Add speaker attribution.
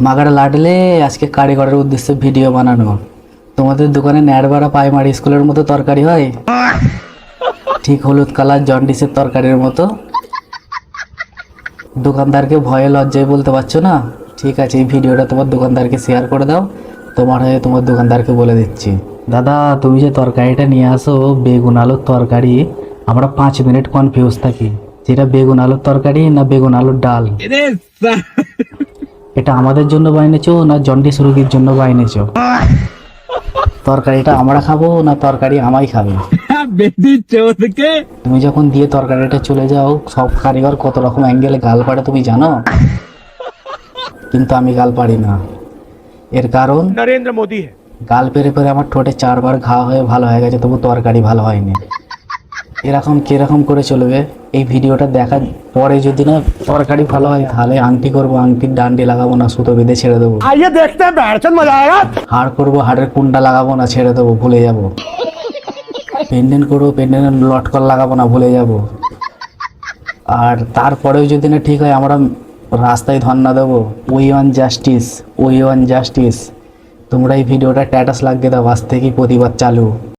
Speaker 1: মাগাটা লাডলে আজকে কারিগরের উদ্দেশ্যে ভিডিও বানানো। তোমাদের দোকানে ন্যাড়বাড়া পাইমারি স্কুলের মতো তরকারি হয়? ঠিক হলুদ কালার জন্ডিসের তরকারির মতো। দোকানদারকে ভয়ে লজ্জায় বলতে পারছো না? ঠিক আছে, এই ভিডিওটা তোমার দোকানদারকে শেয়ার করে দাও। তোমার হয়ে তোমার দোকানদারকে বলে দিচ্ছি, দাদা তুমি যে তরকারিটা নিয়ে আসো বেগুন আলুর তরকারি, আমরা 5 মিনিট কনফিউজ থাকি যেটা বেগুন আলুর তরকারি না বেগুন আলুর ডাল। এটা আমাদের জন্য বাইনেছো না জন্ডিস রোগীর জন্য বাইনেছো? তরকারিটা আমরা খাবো না তরকারি আমাই খাবে? তুমি যখন দিয়ে তরকারিটা চলে যাও, সব কারিগর কত রকম অ্যাঙ্গেলে গাল পাড়ে তুমি জানো, কিন্তু আমি গাল পারি না। এর কারণ
Speaker 2: नरेंद्र मोदी है।
Speaker 1: গাল পেরে পেরে আমার ঠোঁটে 4 বার ঘা হয়ে ভালো হয়ে গেছে, তবু তরকারি ভালো হয়নি। এরকম কিরকম করে চলবে? এই ভিডিওটা দেখার পরে যদি না তরকারি ভালো হয় তাহলে আংটি করবো, আংটির ডান্ডি লাগাবো না, সুতো বেঁধে ছেড়ে দেবো।
Speaker 2: आइए देखते हैं बैठचंद मजा आएगा।
Speaker 1: হাড় করবো, হাড়ের কুন্ডা লাগাবো না, ছেড়ে দেবো, ভুলে যাবো। পেন্ডেন্ট করবো, পেন্ডেন্টের লটকন লাগাবো না, ভুলে যাবো। আর তারপরেও যদি না ঠিক হয় আমরা রাস্তায় ধর্ণা দেবো, we want justice, we want justice. তোমরা এই ভিডিওটা স্ট্যাটাস লাগিয়ে দাও, আজ থেকেই প্রতিবাদ চালু।